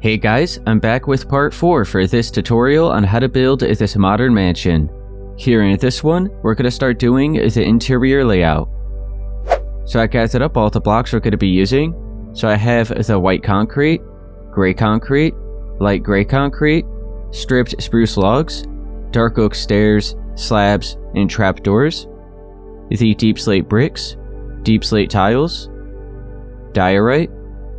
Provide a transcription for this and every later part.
Hey guys, I'm back with part 4 for this tutorial on how to build this modern mansion. Here in this one, we're going to start doing the interior layout. So I gathered up all the blocks we're going to be using. So I have the white concrete, gray concrete, light gray concrete, stripped spruce logs, dark oak stairs, slabs, and trapdoors, the deep slate bricks, deep slate tiles, diorite,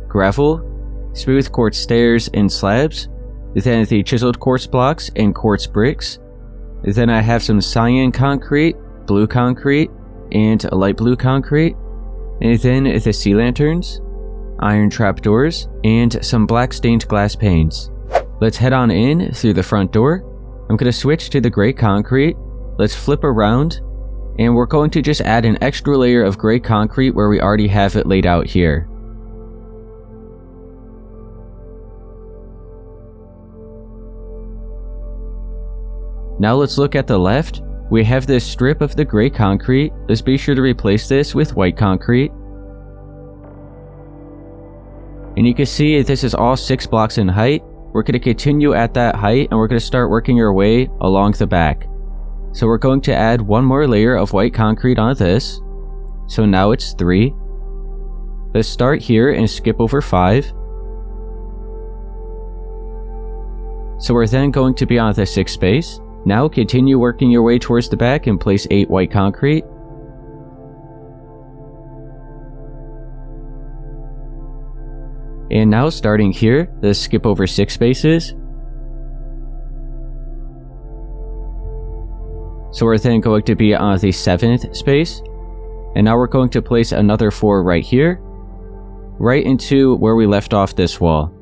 gravel, smooth quartz stairs and slabs, then the chiseled quartz blocks and quartz bricks. Then I have some cyan concrete, blue concrete, and light blue concrete, and then the sea lanterns, iron trapdoors, and some black stained glass panes. Let's head on in through the front door. I'm going to switch to the gray concrete. Let's flip around, and we're going to just add an extra layer of gray concrete where we already have it laid out here. Now let's look at the left. We have this strip of the gray concrete. Let's be sure to replace this with white concrete. And you can see this is all 6 blocks in height. We're going to continue at that height and we're going to start working our way along the back. So we're going to add one more layer of white concrete on this. So now it's 3. Let's start here and skip over 5. So we're then going to be on the 6th space. Now continue working your way towards the back and place 8 white concrete. And now starting here, let's skip over 6 spaces. So we're then going to be on the 7th space. And now we're going to place another 4 right here, right into where we left off this wall.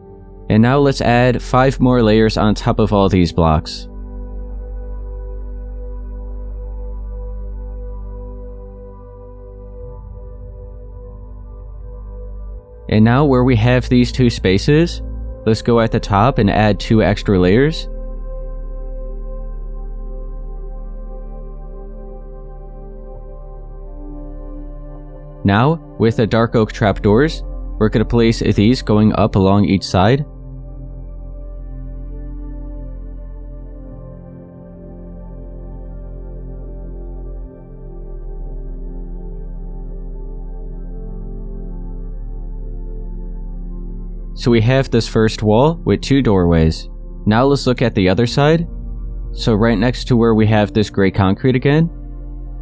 And now let's add 5 more layers on top of all these blocks. And now where we have these 2 spaces, let's go at the top and add 2 extra layers. Now, with the dark oak trapdoors, we're going to place these going up along each side. So we have this first wall with 2 doorways. Now let's look at the other side. So right next to where we have this gray concrete again,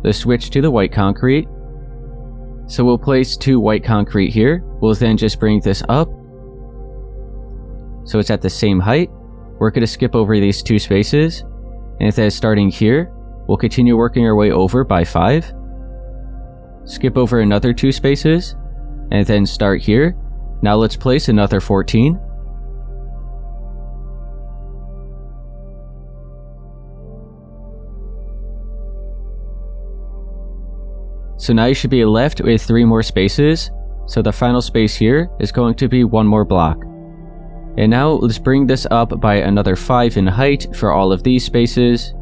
let's switch to the white concrete. So we'll place 2 white concrete here. We'll then just bring this up, so it's at the same height. We're going to skip over these 2 spaces, and then starting here, we'll continue working our way over by 5. Skip over another 2 spaces, and then start here. Now let's place another 14. So now you should be left with 3 more spaces. So the final space here is going to be 1 more block. And now let's bring this up by another 5 in height for all of these spaces.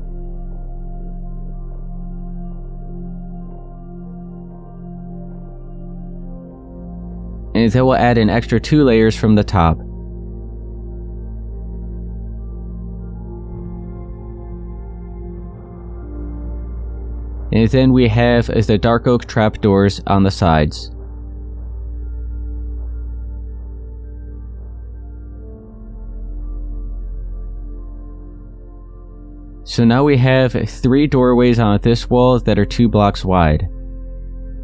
And then we'll add an extra 2 layers from the top. And then we have the dark oak trapdoors on the sides. So now we have 3 doorways on this wall that are 2 blocks wide.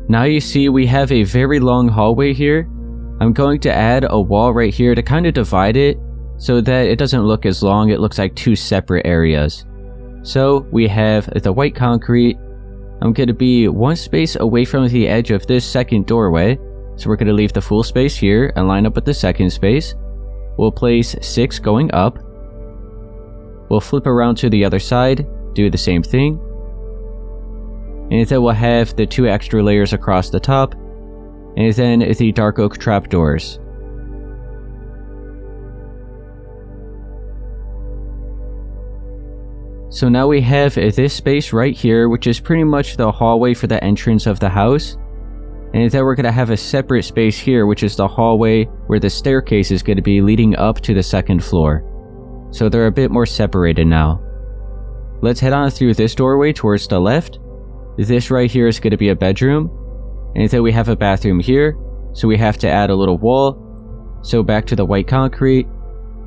Now you see we have a very long hallway here. I'm going to add a wall right here to kind of divide it so that it doesn't look as long. It looks like 2 separate areas. So we have the white concrete. I'm going to be 1 space away from the edge of this second doorway. So we're going to leave the full space here and line up with the second space. We'll place 6 going up. We'll flip around to the other side, do the same thing. And then we'll have the 2 extra layers across the top, and then the dark oak trapdoors. So now we have this space right here, which is pretty much the hallway for the entrance of the house. And then we're going to have a separate space here, which is the hallway where the staircase is going to be leading up to the second floor. So they're a bit more separated now. Let's head on through this doorway towards the left. This right here is going to be a bedroom. And then we have a bathroom here, so we have to add a little wall. So back to the white concrete.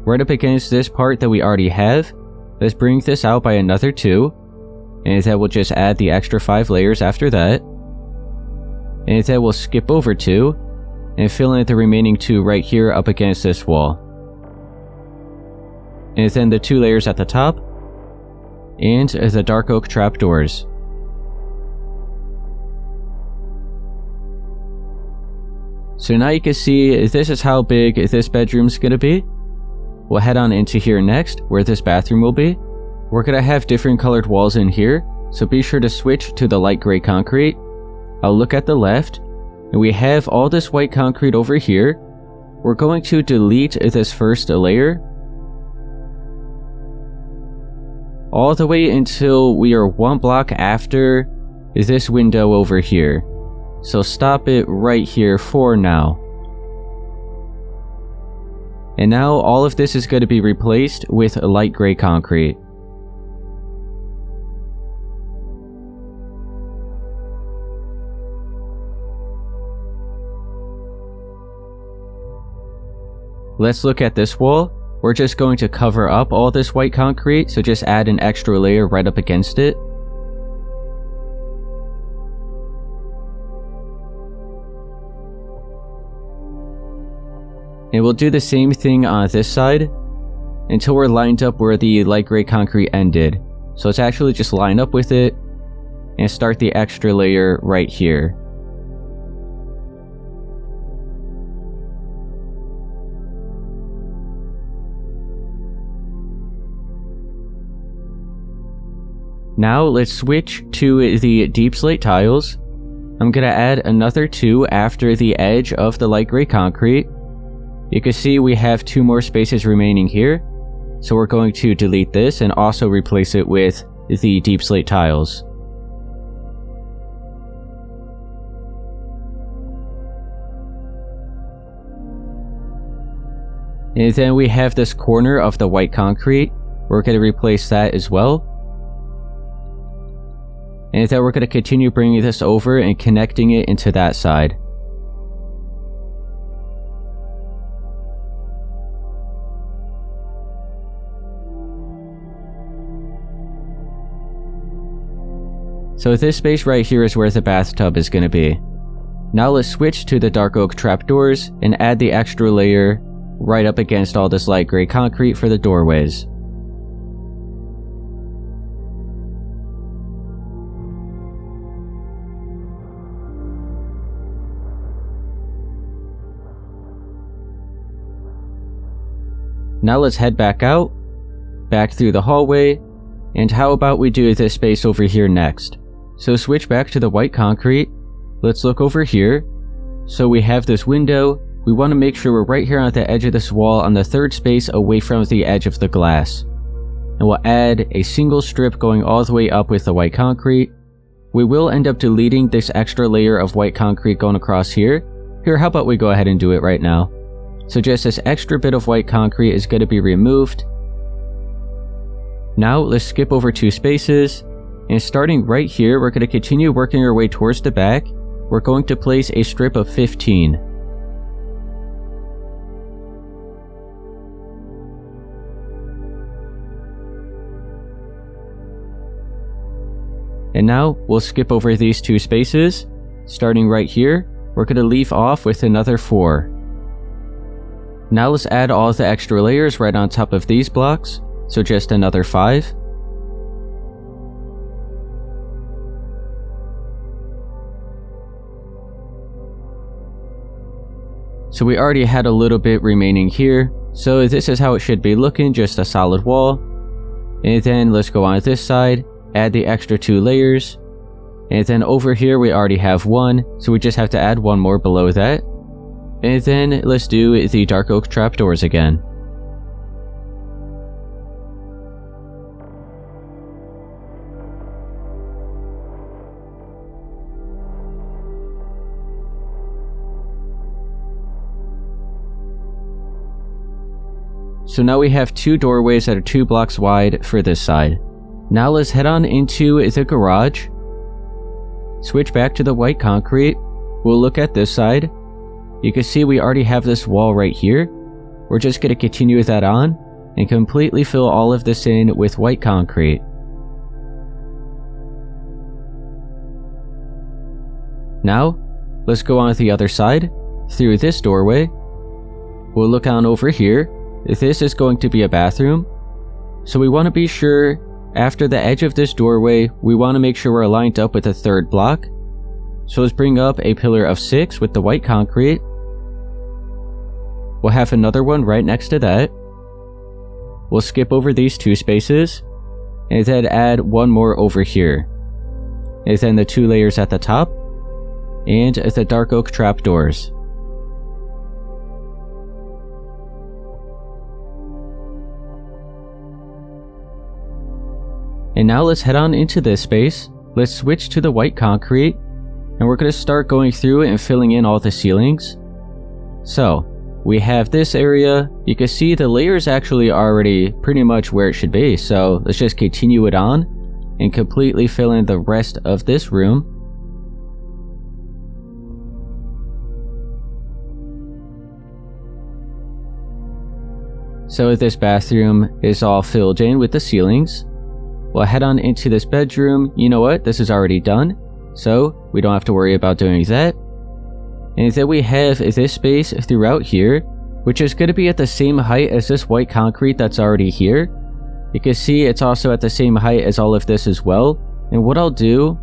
Right up against this part that we already have, let's bring this out by another 2. And then we'll just add the extra 5 layers after that. And then we'll skip over 2 and fill in the remaining 2 right here up against this wall. And then the 2 layers at the top and the dark oak trapdoors. So now you can see this is how big this bedroom's gonna be. We'll head on into here next, where this bathroom will be. We're gonna have different colored walls in here, so be sure to switch to the light gray concrete. I'll look at the left, and we have all this white concrete over here. We're going to delete this first layer, all the way until we are 1 block after this window over here. So stop it right here for now. And now all of this is going to be replaced with light gray concrete. Let's look at this wall. We're just going to cover up all this white concrete, so just add an extra layer right up against it. And we'll do the same thing on this side until we're lined up where the light gray concrete ended. So let's actually just line up with it and start the extra layer right here. Now let's switch to the deep slate tiles. I'm going to add another 2 after the edge of the light gray concrete. You can see we have 2 more spaces remaining here, so we're going to delete this and also replace it with the deep slate tiles. And then we have this corner of the white concrete. We're going to replace that as well. And then we're going to continue bringing this over and connecting it into that side. So this space right here is where the bathtub is going to be. Now let's switch to the dark oak trapdoors and add the extra layer right up against all this light gray concrete for the doorways. Now let's head back out, back through the hallway, and how about we do this space over here next? So switch back to the white concrete. Let's look over here. So we have this window. We want to make sure we're right here on the edge of this wall on the 3rd space away from the edge of the glass. And we'll add a single strip going all the way up with the white concrete. We will end up deleting this extra layer of white concrete going across here. Here, how about we go ahead and do it right now? So just this extra bit of white concrete is going to be removed. Now let's skip over 2 spaces, and starting right here, we're going to continue working our way towards the back. We're going to place a strip of 15. And now we'll skip over these 2 spaces. Starting right here, we're going to leave off with another 4. Now let's add all the extra layers right on top of these blocks, so just another 5. So we already had a little bit remaining here, so this is how it should be looking, just a solid wall. And then let's go on this side, add the extra 2 layers, and then over here we already have 1, so we just have to add 1 more below that. And then let's do the dark oak trapdoors again. So now we have 2 doorways that are 2 blocks wide for this side. Now let's head on into the garage. Switch back to the white concrete. We'll look at this side. You can see we already have this wall right here. We're just going to continue with that on and completely fill all of this in with white concrete. Now, let's go on to the other side, through this doorway. We'll look on over here. This is going to be a bathroom. So we want to be sure, after the edge of this doorway, we want to make sure we're lined up with the 3rd block. So let's bring up a pillar of 6 with the white concrete. We'll have another one right next to that. We'll skip over these 2 spaces, and then add one more over here. And then the 2 layers at the top, and the dark oak trapdoors. And now let's head on into this space. Let's switch to the white concrete, and we're going to start going through and filling in all the ceilings. So, we have this area. You can see the layer is actually already pretty much where it should be, so let's just continue it on and completely fill in the rest of this room. So this bathroom is all filled in with the ceilings. We'll head on into this bedroom. You know what? This is already done, so we don't have to worry about doing that. And then we have this space throughout here, which is going to be at the same height as this white concrete that's already here. You can see it's also at the same height as all of this as well. And what I'll do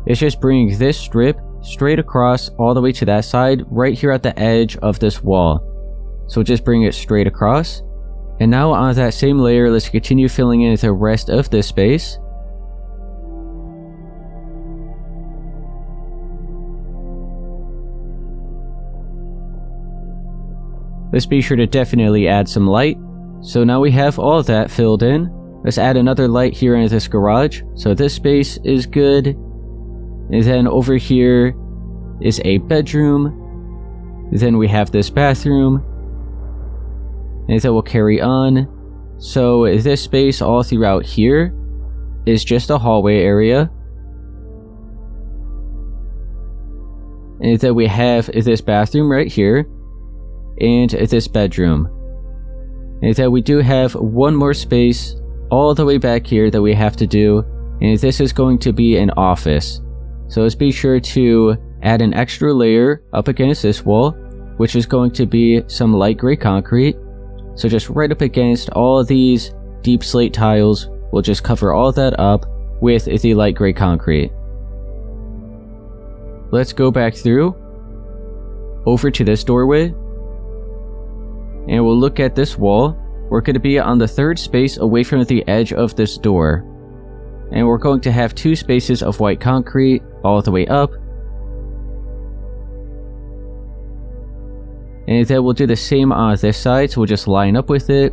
is just bring this strip straight across all the way to that side, right here at the edge of this wall. So just bring it straight across. And now on that same layer, let's continue filling in the rest of this space. Let's be sure to definitely add some light. So now we have all of that filled in. Let's add another light here into this garage. So this space is good. And then over here is a bedroom. Then we have this bathroom. And then we'll carry on. So this space all throughout here is just a hallway area. And then we have this bathroom right here. And this bedroom. And then we do have one more space all the way back here that we have to do, and this is going to be an office. So let's be sure to add an extra layer up against this wall, which is going to be some light gray concrete. So just right up against all of these deep slate tiles, we'll just cover all that up with the light gray concrete. Let's go back through over to this doorway. And we'll look at this wall. We're going to be on the 3rd space away from the edge of this door. And we're going to have 2 spaces of white concrete all the way up. And then we'll do the same on this side, so we'll just line up with it.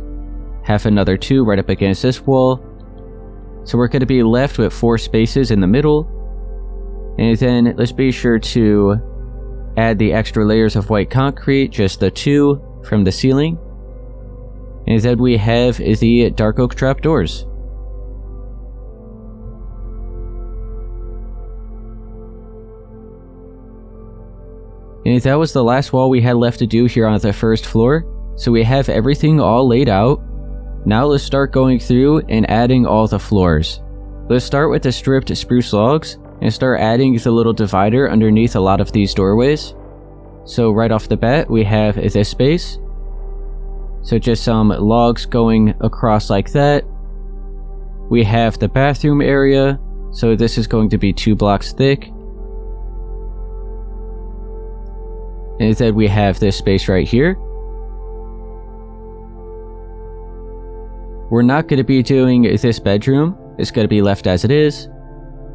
Have another 2 right up against this wall. So we're going to be left with 4 spaces in the middle. And then let's be sure to add the extra layers of white concrete, just the 2 from the ceiling. And then we have the dark oak trapdoors. And that was the last wall we had left to do here on the 1st floor. So we have everything all laid out. Now let's start going through and adding all the floors. Let's start with the stripped spruce logs and start adding the little divider underneath a lot of these doorways. So right off the bat, we have this space. So just some logs going across like that. We have the bathroom area. So this is going to be 2 blocks thick. And then we have this space right here. We're not going to be doing this bedroom. It's going to be left as it is.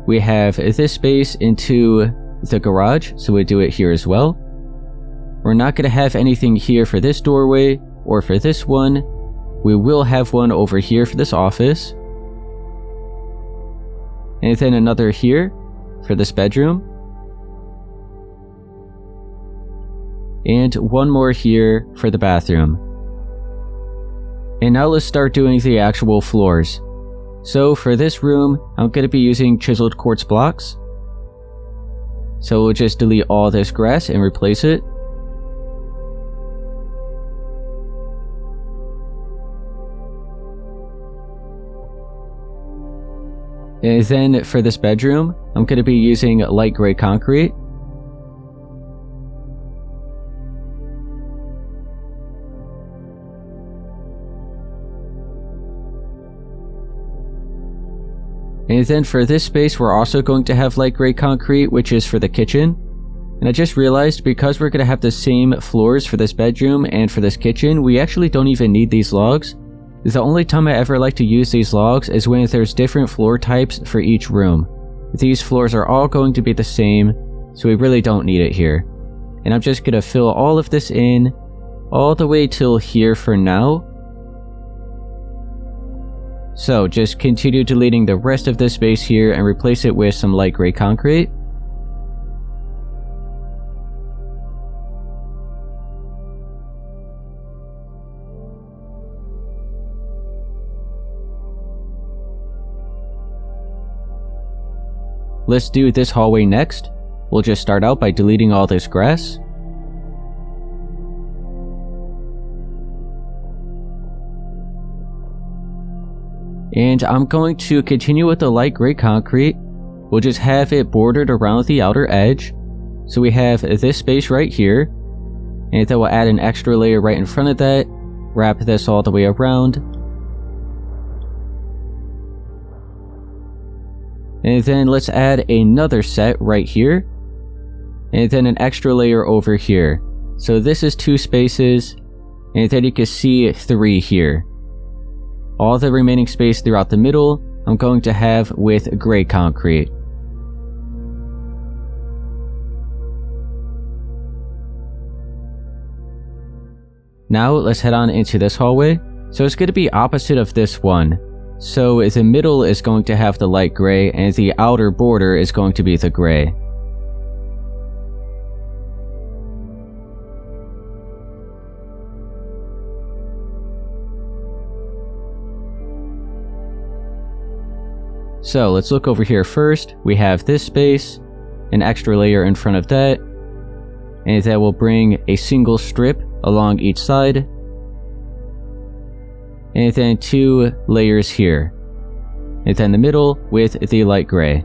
We have this space into the garage, so we do it here as well. We're not going to have anything here for this doorway or for this one. We will have one over here for this office. And then another here for this bedroom. And one more here for the bathroom. And now let's start doing the actual floors. So for this room, I'm going to be using chiseled quartz blocks. So we'll just delete all this grass and replace it. And then for this bedroom, I'm going to be using light gray concrete. And then for this space, we're also going to have light gray concrete, which is for the kitchen. And I just realized because we're going to have the same floors for this bedroom and for this kitchen, we actually don't even need these logs. The only time I ever like to use these logs is when there's different floor types for each room. These floors are all going to be the same, so we really don't need it here. And I'm just going to fill all of this in, all the way till here for now. So just continue deleting the rest of this space here and replace it with some light gray concrete. Let's do this hallway next. We'll just start out by deleting all this grass. And I'm going to continue with the light gray concrete. We'll just have it bordered around the outer edge. So we have this space right here. And then we'll add an extra layer right in front of that. Wrap this all the way around. And then let's add another set right here. And then an extra layer over here. So this is 2 spaces. And then you can see 3 here. All the remaining space throughout the middle, I'm going to have with gray concrete. Now let's head on into this hallway. So it's going to be opposite of this one. So the middle is going to have the light gray and the outer border is going to be the gray. So let's look over here first. We have this space, an extra layer in front of that, and that will bring a single strip along each side, and then 2 layers here, and then the middle with the light gray.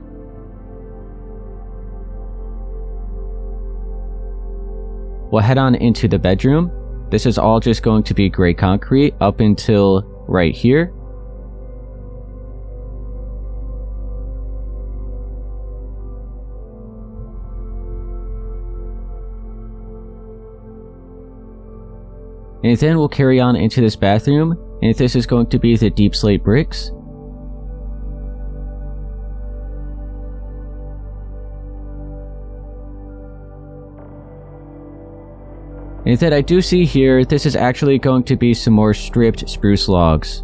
We'll head on into the bedroom. This is all just going to be gray concrete up until right here. And then we'll carry on into this bathroom, and this is going to be the deep slate bricks. And then I do see here, this is actually going to be some more stripped spruce logs.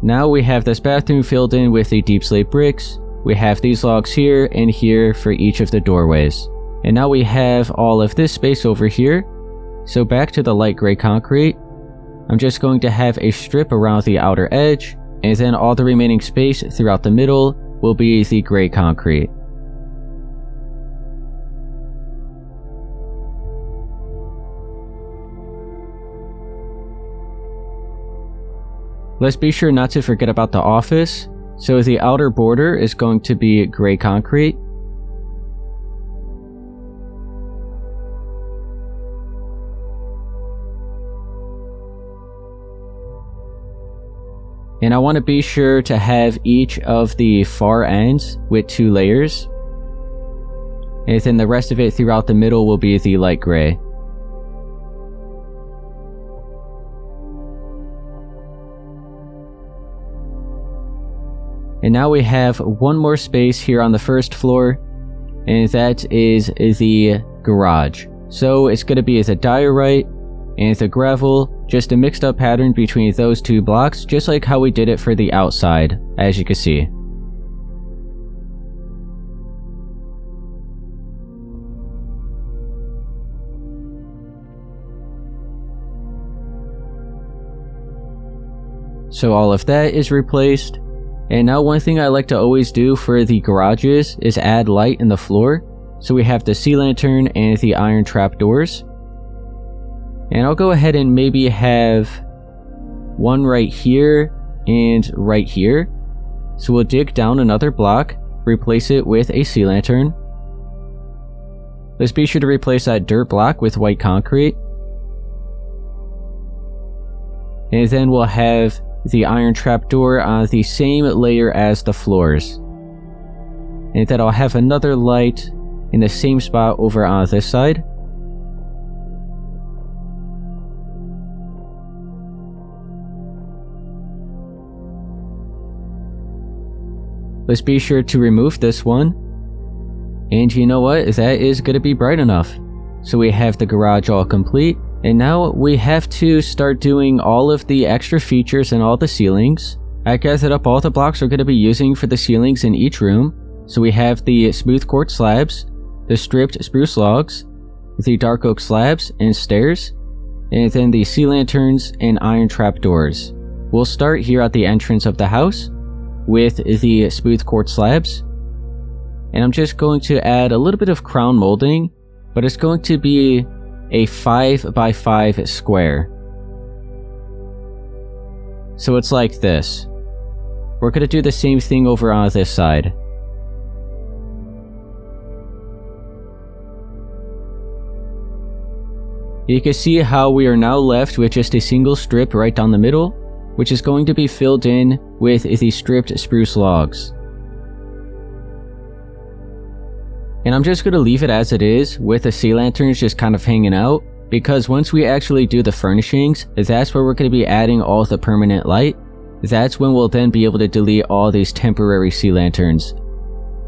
Now we have this bathroom filled in with the deep slate bricks. We have these logs here and here for each of the doorways. And now we have all of this space over here. So back to the light gray concrete. I'm just going to have a strip around the outer edge, and then all the remaining space throughout the middle will be the gray concrete. Let's be sure not to forget about the office. So the outer border is going to be gray concrete. And I want to be sure to have each of the far ends with 2 layers. And then the rest of it throughout the middle will be the light gray. And now we have one more space here on the first floor, and that is the garage. So it's going to be the diorite and the gravel, just a mixed up pattern between those 2 blocks, just like how we did it for the outside, as you can see. So all of that is replaced. And now one thing I like to always do for the garages is add light in the floor. So we have the sea lantern and the iron trapdoors. And I'll go ahead and maybe have one right here and right here. So we'll dig down another block, replace it with a sea lantern. Let's be sure to replace that dirt block with white concrete. And then we'll have the iron trapdoor on the same layer as the floors. And then I'll have another light in the same spot over on this side. Let's be sure to remove this one. And you know what? That is going to be bright enough. So we have the garage all complete. And now we have to start doing all of the extra features and all the ceilings. I gathered up all the blocks we're going to be using for the ceilings in each room. So we have the smooth quartz slabs, the stripped spruce logs, the dark oak slabs and stairs, and then the sea lanterns and iron trapdoors. We'll start here at the entrance of the house with the smooth quartz slabs. And I'm just going to add a little bit of crown molding, but it's going to be a 5x5 square. So it's like this. We're going to do the same thing over on this side. You can see how we are now left with just a single strip right down the middle, which is going to be filled in with the stripped spruce logs. And I'm just going to leave it as it is, with the sea lanterns just kind of hanging out, because once we actually do the furnishings, that's where we're going to be adding all the permanent light. That's when we'll then be able to delete all these temporary sea lanterns.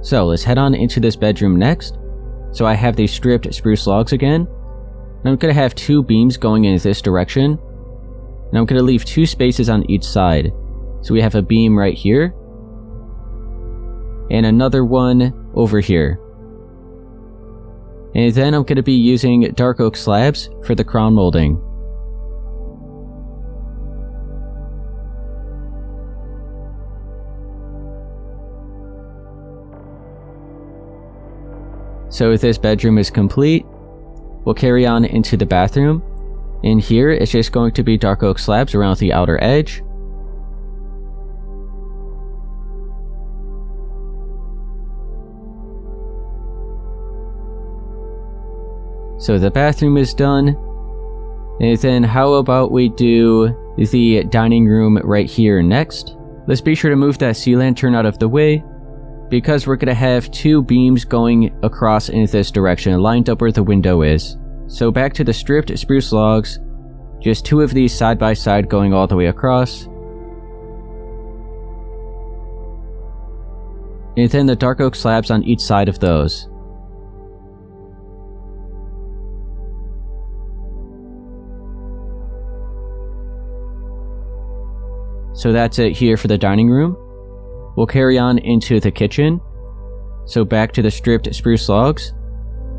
So let's head on into this bedroom next. So I have these stripped spruce logs again. And I'm going to have 2 beams going in this direction. And I'm going to leave 2 spaces on each side. So we have a beam right here. And another one over here. And then I'm going to be using dark oak slabs for the crown molding. So this bedroom is complete. We'll carry on into the bathroom. In here, it's just going to be dark oak slabs around the outer edge. So the bathroom is done. And then how about we do the dining room right here next? Let's be sure to move that sea lantern out of the way, because we're going to have 2 beams going across in this direction, lined up where the window is. So back to the stripped spruce logs, just 2 of these side by side going all the way across. And then the dark oak slabs on each side of those. So that's it here for the dining room. We'll carry on into the kitchen. So back to the stripped spruce logs.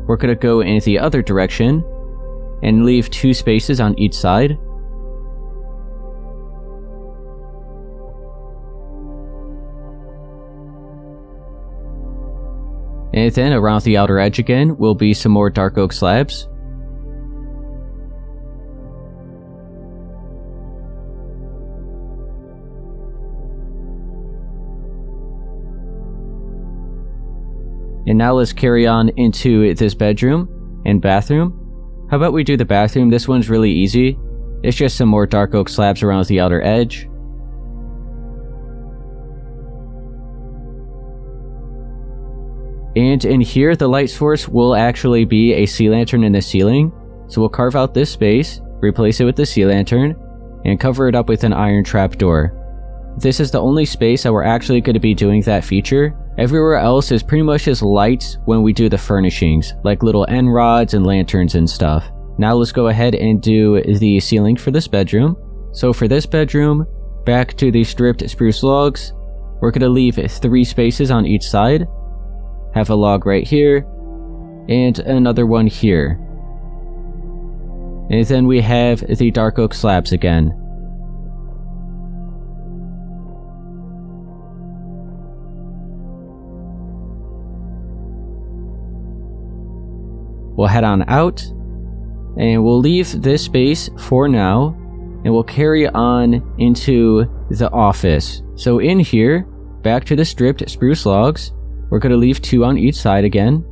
We're going to go in the other direction and leave 2 spaces on each side. And then around the outer edge again will be some more dark oak slabs. And now let's carry on into this bedroom and bathroom. How about we do the bathroom? This one's really easy. It's just some more dark oak slabs around the outer edge. And in here, the light source will actually be a sea lantern in the ceiling. So we'll carve out this space, replace it with the sea lantern, and cover it up with an iron trapdoor. This is the only space that we're actually going to be doing that feature. Everywhere else is pretty much just lights when we do the furnishings, like little end rods and lanterns and stuff. Now let's go ahead and do the ceiling for this bedroom. So for this bedroom, back to the stripped spruce logs, we're going to leave 3 spaces on each side. Have a log right here, and another one here. And then we have the dark oak slabs again. we'll head on out, and we'll leave this space for now, and we'll carry on into the office. So in here, back to the stripped spruce logs, we're going to leave 2 on each side again.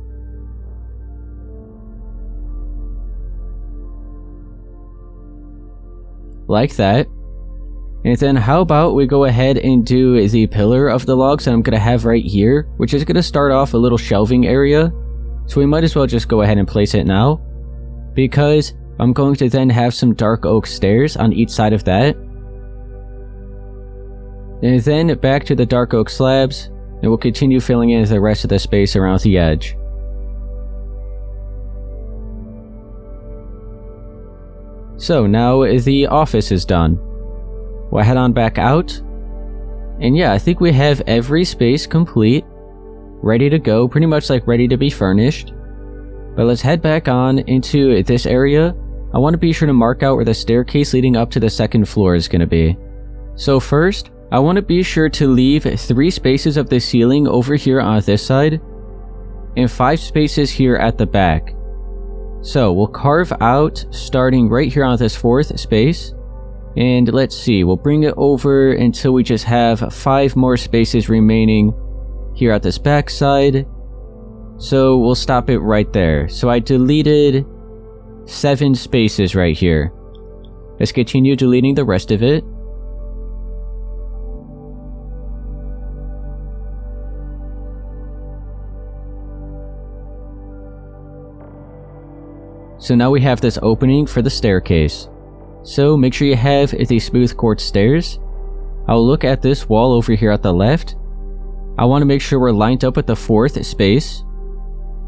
Like that. And then how about we go ahead and do the pillar of the logs that I'm going to have right here, which is going to start off a little shelving area. So we might as well just go ahead and place it now, because I'm going to then have some dark oak stairs on each side of that. And then back to the dark oak slabs, and we'll continue filling in the rest of the space around the edge. So now the office is done. We'll head on back out. And yeah, I think we have every space complete, ready to go, pretty much like ready to be furnished. But let's head back on into this area. I want to be sure to mark out where the staircase leading up to the second floor is going to be. So first, I want to be sure to leave 3 spaces of the ceiling over here on this side, and 5 spaces here at the back. So we'll carve out starting right here on this 4th space, and let's see, we'll bring it over until we just have 5 more spaces remaining here at this back side. So we'll stop it right there. So I deleted 7 spaces right here. Let's continue deleting the rest of it. So now we have this opening for the staircase. So make sure you have the smooth quartz stairs. I'll look at this wall over here at the left. I want to make sure we're lined up with the 4th space.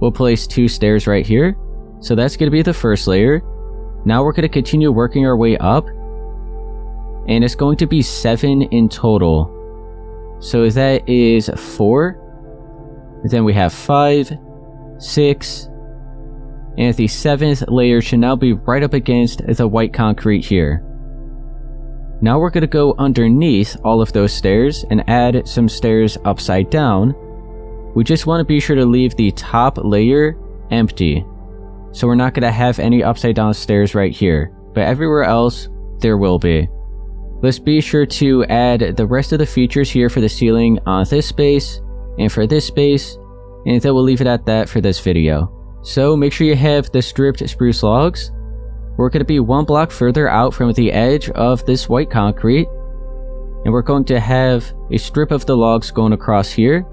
We'll place 2 stairs right here. So that's going to be the first layer. Now we're going to continue working our way up. And it's going to be 7 in total. So that is 4. Then we have 5, 6, and the 7th layer should now be right up against the white concrete here. Now we're going to go underneath all of those stairs and add some stairs upside down. We just want to be sure to leave the top layer empty. So we're not going to have any upside down stairs right here, but everywhere else there will be. Let's be sure to add the rest of the features here for the ceiling on this space and for this space, and then we'll leave it at that for this video. So make sure you have the stripped spruce logs. We're going to be 1 block further out from the edge of this white concrete, and we're going to have a strip of the logs going across here.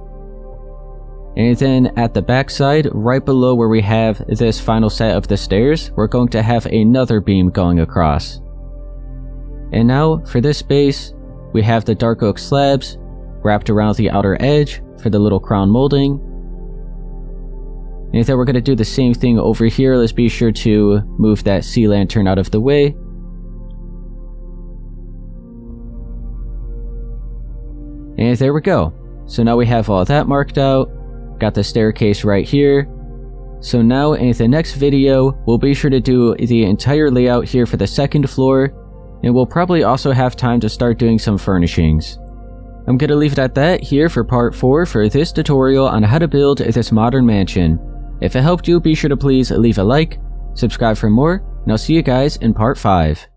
And then at the back side, right below where we have this final set of the stairs, we're going to have another beam going across. And now for this space, we have the dark oak slabs wrapped around the outer edge for the little crown molding. And then we're going to do the same thing over here. Let's be sure to move that sea lantern out of the way. And there we go. So now we have all that marked out. Got the staircase right here. So now in the next video, we'll be sure to do the entire layout here for the second floor. And we'll probably also have time to start doing some furnishings. I'm going to leave it at that here for part 4 for this tutorial on how to build this modern mansion. If it helped you, be sure to please leave a like, subscribe for more, and I'll see you guys in part 5.